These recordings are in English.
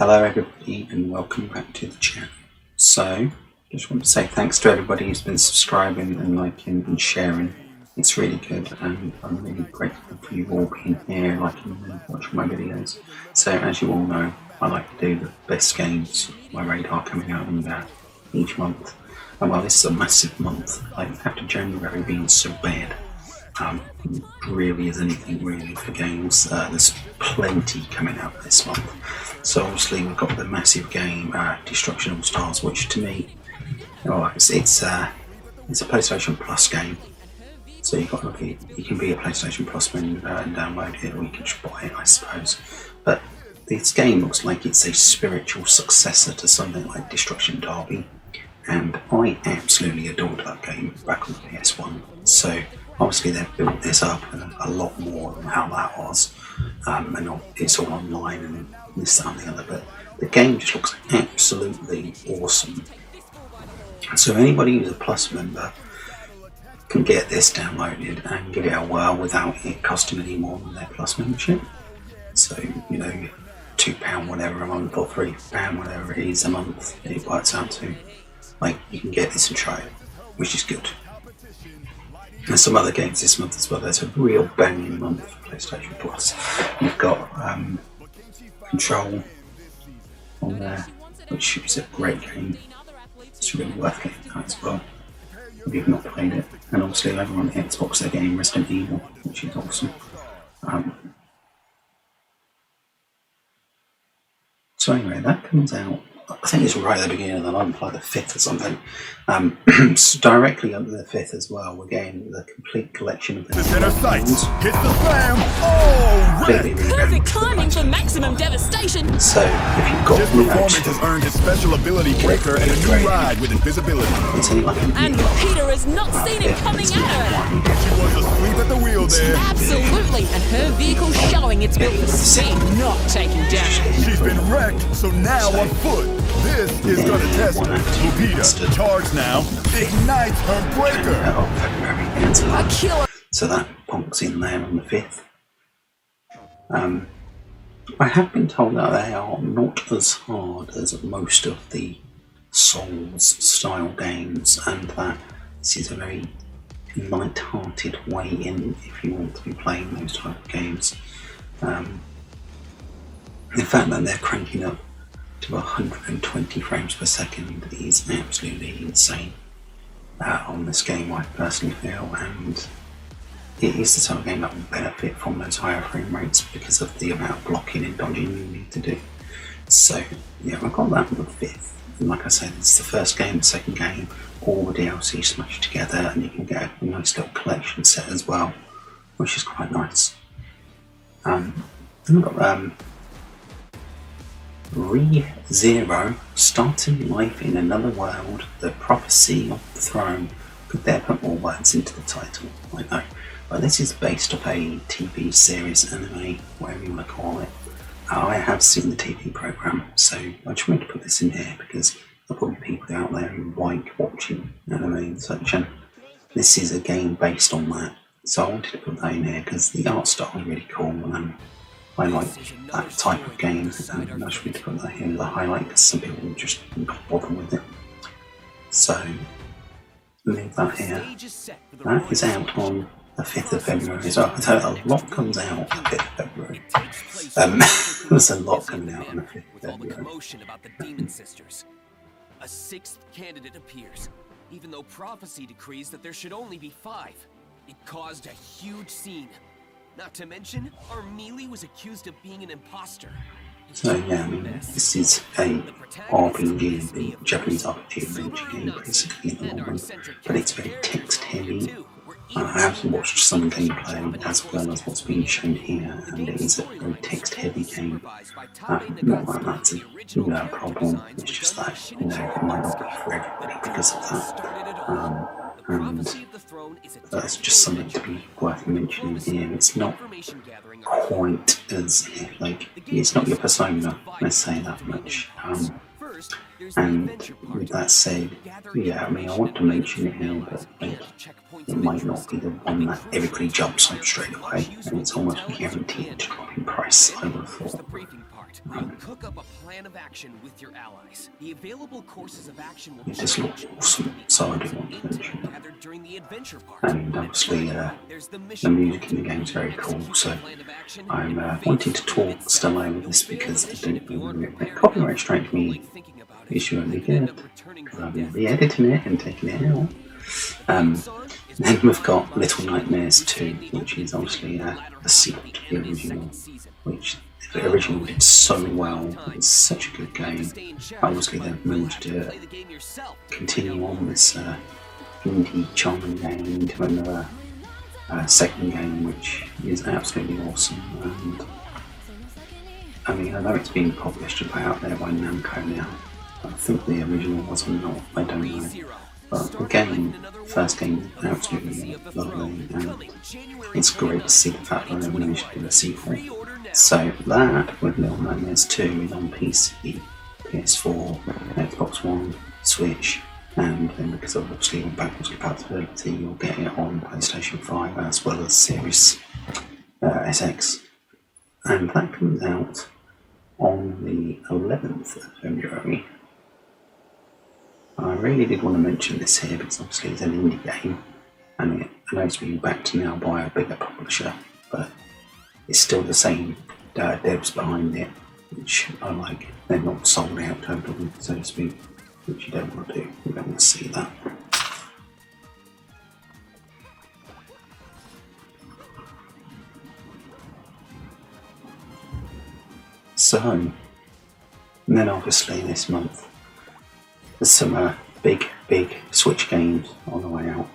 Hello everybody and welcome back to the channel. So, just want to say thanks to everybody who's been subscribing and liking and sharing. It's really good and I'm really grateful for you all being here, liking and watching my videos. So as you all know, I like to do the best games on my radar coming out in each month. And while this is a massive month, like after January being so bad, really is anything really for games. There's plenty coming out this month. So obviously we've got the massive game Destruction AllStars, which to me, it's a PlayStation Plus game. So you can be a PlayStation Plus member and download it, or you can just buy it, I suppose. But this game looks like it's a spiritual successor to something like Destruction Derby, and I absolutely adored that game back on the PS1. So obviously they've built this up a lot more than how that was, and it's all online and this, that and the other, but the game just looks absolutely awesome. So anybody who's a Plus member can get this downloaded and give it a whirl without it costing any more than their Plus membership. So, you know, £2 whatever a month or £3 whatever it is a month, it works out to. Like, you can get this and try it, which is good. There's some other games this month as well. There's a real banging month for PlayStation Plus. You've got Control on there, which is a great game. It's really worth getting that as well if you've not played it. And obviously over on Xbox they're getting Resident Evil, which is awesome. So anyway, that comes out, I think it's right at the beginning of the month, like the 5th or something. So directly under the 5th as well, we're getting the complete collection of the center sights. Hit the slam. Oh, really perfect timing for maximum devastation. So if you've got this performance has earned his special ability breaker and a new ride with invisibility. And Peter has not seen him coming at her. She was asleep at the wheel there. Absolutely, and her vehicle showing it's built for speed, not taking damage. She's been wrecked, so now on foot. This is gonna test her. Lupita, charge now, ignites her breaker. A killer. So that bonks in there on the 5th. I have been told that they are not as hard as most of the Souls style games, and that this is a very light-hearted way in if you want to be playing those type of games. The fact that they're cranking up to 120 frames per second is absolutely insane on this game, I personally feel, and it is the type of game that will benefit from those higher frame rates because of the amount of blocking and dodging you need to do. So yeah, I got that on the 5th, and like I said, it's the first game, the second game, all the DLC smashed together, and you can get a nice little collection set as well, which is quite nice. Then I've got ReZero, starting life in another world, the prophecy of the throne. Could there put more words into the title? I know. But this is based off a TV series, anime, whatever you want to call it. I have seen the TV programme, so I just wanted to put this in here because there'll probably be people out there who like watching anime and such, and this is a game based on that. So I wanted to put that in here because the art style is really cool, and I like that type of game, and I just wanted to put that here as a highlight because some people just not bother with it. So leave that here. That is out on the 5th of February. So I can tell a lot comes out on the 5th of February. There's a lot coming out on the 5th of February. Commotion about the Demon Sisters. A 6th candidate appears, even though prophecy decrees that there should only be 5. It caused a huge scene. Not to mention, our melee was accused of being an imposter. So yeah, I mean, this is a RPG, the Japanese RPG adventure game basically in the long run, but it's very text heavy. I have watched some gameplay as well as what's being shown here, and it is a very text heavy game. Not that that's a problem, it's just that, you know, it might not be for everybody because of that. And that's just something to be worth mentioning here. It's not quite as, like, it's not your persona, let's say that much. And with that said, yeah, I mean, I want to mention it now, but like, it might not be the one that everybody jumps on straight away, and it's almost guaranteed to drop in price, I would have thought. part. Cook up a plan of action with your allies. The available courses of action will It just looks awesome, so I do want to mention it. gathered during the adventure part. And obviously There's the the mission music in the game is very cool, so I'm wanting to talk still over this because I don't know if copyright strike me issue only good. I'm going to be editing it and taking it out. Then we've got Little Nightmares 2, which is obviously the sequel to the original, which the original did so well. It's such a good game. Obviously they've managed to continue on this indie charming game into another second game, which is absolutely awesome. And I mean, I know it's being published and put out there by Namco now. I think the original was or not, I don't know. But the game, first game, is absolutely lovely, and it's great to see the fact that they've managed to do a sequel. So that, with Little Nightmares 2, is on PC, PS4, Xbox One, Switch, and then because of obviously backwards compatibility, you'll get it on PlayStation 5 as well as Series SX. And that comes out on the 11th of February. I really did want to mention this here because obviously it's an indie game and I know it's being backed now by a bigger publisher, but it's still the same devs behind it, which I like. They're not sold out totally, so to speak, which you don't want to do. You don't want to see that. So, and then obviously this month there's some big Switch games on the way out,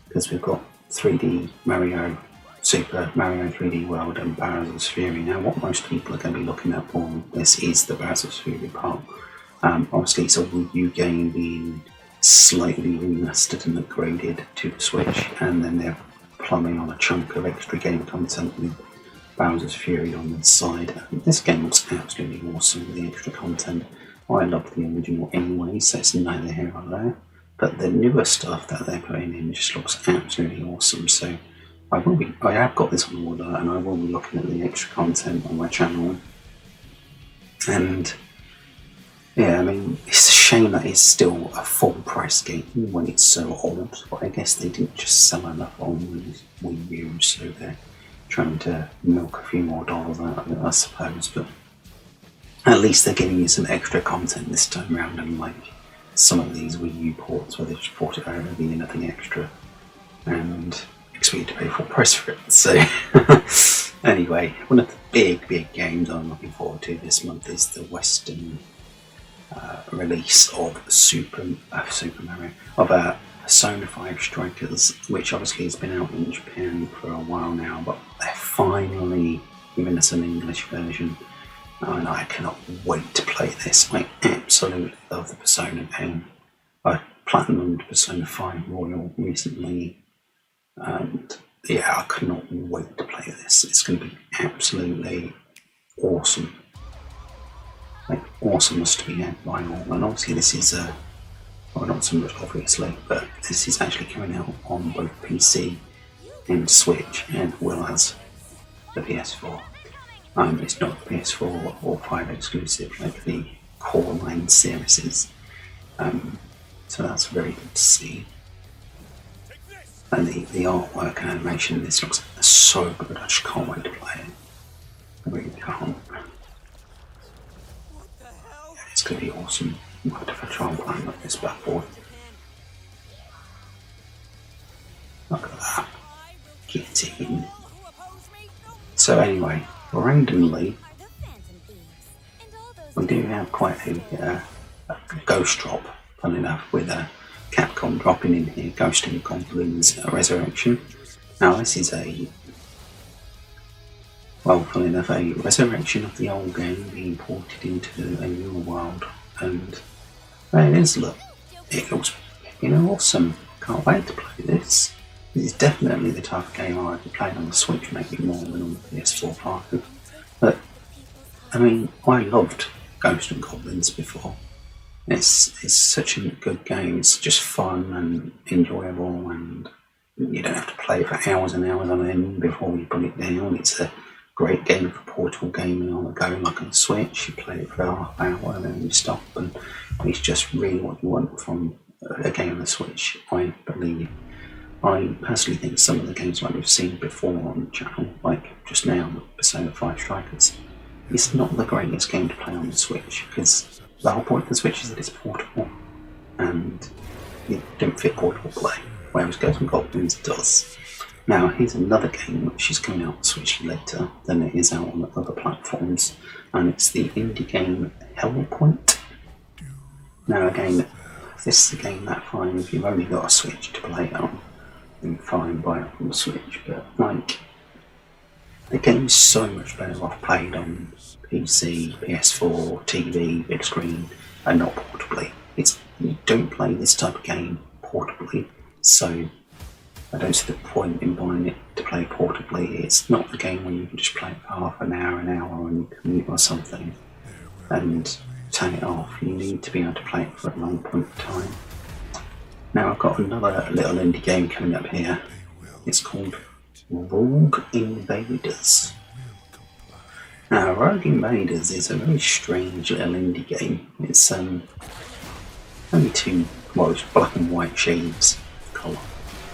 because we've got 3D Mario, Super Mario 3D World and Bowser's Fury. Now what most people are going to be looking at for this is the Bowser's Fury part. Obviously it's a Wii U game being slightly remastered and upgraded to the Switch, and then they're plumbing on a chunk of extra game content with Bowser's Fury on the side. This game looks absolutely awesome with the extra content. I love the original anyway, so it's neither here nor there. But the newer stuff that they're putting in just looks absolutely awesome. So I have got this on order, and I will be looking at the extra content on my channel. And yeah, I mean, it's a shame that it's still a full price game when it's so old. But I guess they didn't just sell enough on Wii U, so they're trying to milk a few more dollars out of it, I suppose. But at least they're giving you some extra content this time around, unlike some of these Wii U ports where they just port it over being nothing extra and expect you to pay full price for it. So anyway, one of the big games I'm looking forward to this month is the Western release of Super Mario, of Persona 5 Strikers, which obviously has been out in Japan for a while now, but they're finally giving us an English version. And I cannot wait to play this. I absolutely love the Persona game. I platinumed Persona 5 Royal recently, and yeah, I cannot wait to play this. It's going to be absolutely awesome. Like, awesomest to be had by all. And obviously this is well, not so much obviously, but this is actually coming out on both PC and Switch, as well as the PS4. It's not PS4 or 5 exclusive like the core line series is. So that's very good to see. And the artwork and animation in this looks so good, I just can't wait to play it. I really can't. Yeah, it's going to be awesome. I might have to try and play like this back forward. Look at that. Get in. So anyway, randomly, we do have quite a ghost drop, fun enough, with Capcom dropping in here, Ghost and Goblins Resurrection. Now this is well, fun enough, a resurrection of the old game being ported into a new world, and there it is, look, it looks awesome, can't wait to play this. This is definitely the type of game I'd be playing on the Switch, maybe more than on the PS4 Park. But, I mean, I loved Ghost and Goblins before. It's such a good game, it's just fun and enjoyable, and you don't have to play for hours and hours on end before you put it down. It's a great game for portable gaming on the go, like on the Switch. You play it for half an hour and then you stop, and it's just really what you want from a game on the Switch, I believe. I personally think some of the games like we've seen before on the channel, like just now, Persona 5 Strikers, it's not the greatest game to play on the Switch, because the whole point of the Switch is that it's portable, and it don't fit portable play, whereas Ghosts and Goblins does. Now, here's another game which is coming out on Switch later than it is out on other platforms, and it's the indie game Hellpoint. Now again, this is a game that fine if you've only got a Switch to play it on, then fine, buy it on the Switch, but like, the game is so much better off played on PC, PS4, TV, big screen, and not portably. You don't play this type of game portably, so I don't see the point in buying it to play portably. It's not a game where you can just play it for half an hour on your commute or something and turn it off. You need to be able to play it for a long point of time. Now I've got another little indie game coming up here. It's called Rogue Invaders. Now Rogue Invaders is a very strange little indie game. It's only it's black and white shades of colour.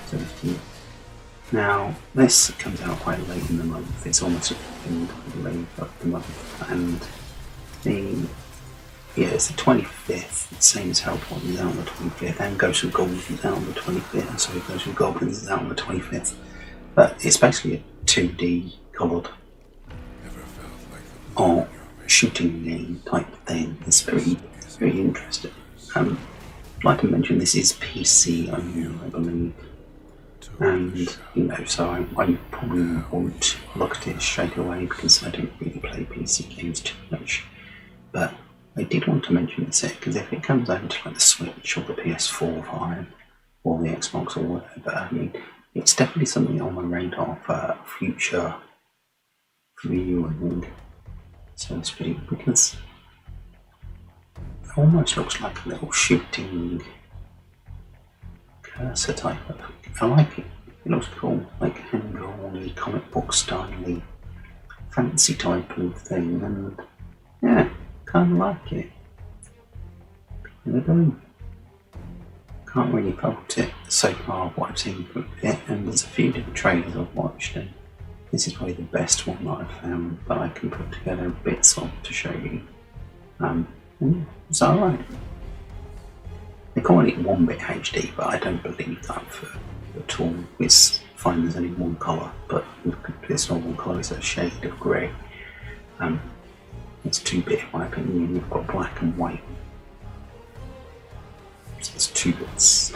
So now this comes out quite late in the month. It's almost at the end, I believe, of the month, and it's the 25th, same as Hellpoint is out on the 25th, and Ghosts and Goblins is out on the 25th, so Ghosts and Goblins is out on the 25th. But it's basically a 2D coloured art shooting game type thing. It's very interesting. I'd like to mention this is PC only, I believe. And, so I probably won't look at it straight away because I don't really play PC games too much. But I did want to mention this here because if it comes over to like the Switch or the PS4 5 or the Xbox or whatever, it's definitely something on my radar for future viewing, so to speak, because it almost looks like a little shooting cursor type of. I like it. It looks cool, like hand-drawn, comic book style, fancy type of thing, and yeah, kind of like it. Kind of do. Can't really fault it so far what I've seen from it, and there's a few different trailers I've watched, and this is probably the best one that I've found that I can put together bits of to show you. It's alright. They call it 1-bit HD, but I don't believe that at all. It's fine there's only one colour, but it's not one colour, it's a shade of grey. It's 2-bit in my opinion. You've got black and white. So it's 2 bits.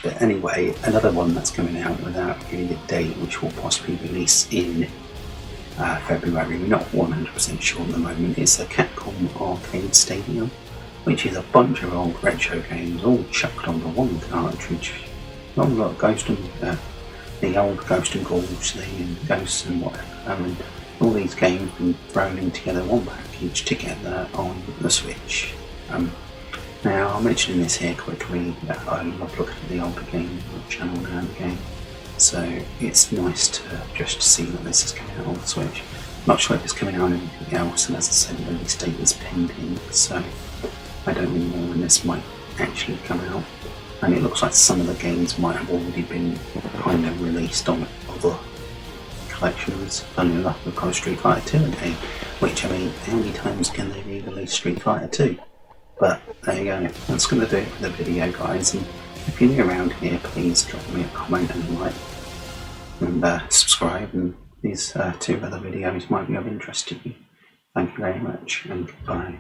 But anyway, another one that's coming out without giving a date, which will possibly release in February. We're not 100% sure at the moment. It's a Capcom Arcade Stadium, which is a bunch of old retro games all chucked onto one cartridge. Not a lot of the old Ghost and Ghouls thing, and Ghosts and whatever. All these games been thrown in together, one package together on the Switch. Now I'm mentioning this here quickly. I love looking at the older games on the channel now and again, so it's nice to just see that this is coming out on the Switch. I'm not sure if it's coming out on anything else, and as I said, the release date is pending, so I don't really know when this might actually come out. And it looks like some of the games might have already been kind of released on other collections. Funny enough, we've got Street Fighter 2 again, which, how many times can they re-release Street Fighter 2? But there you go, that's going to do it for the video, guys, and if you're new around here, please drop me a comment and a like, and subscribe, and these 2 other videos might be of interest to you. Thank you very much, and goodbye.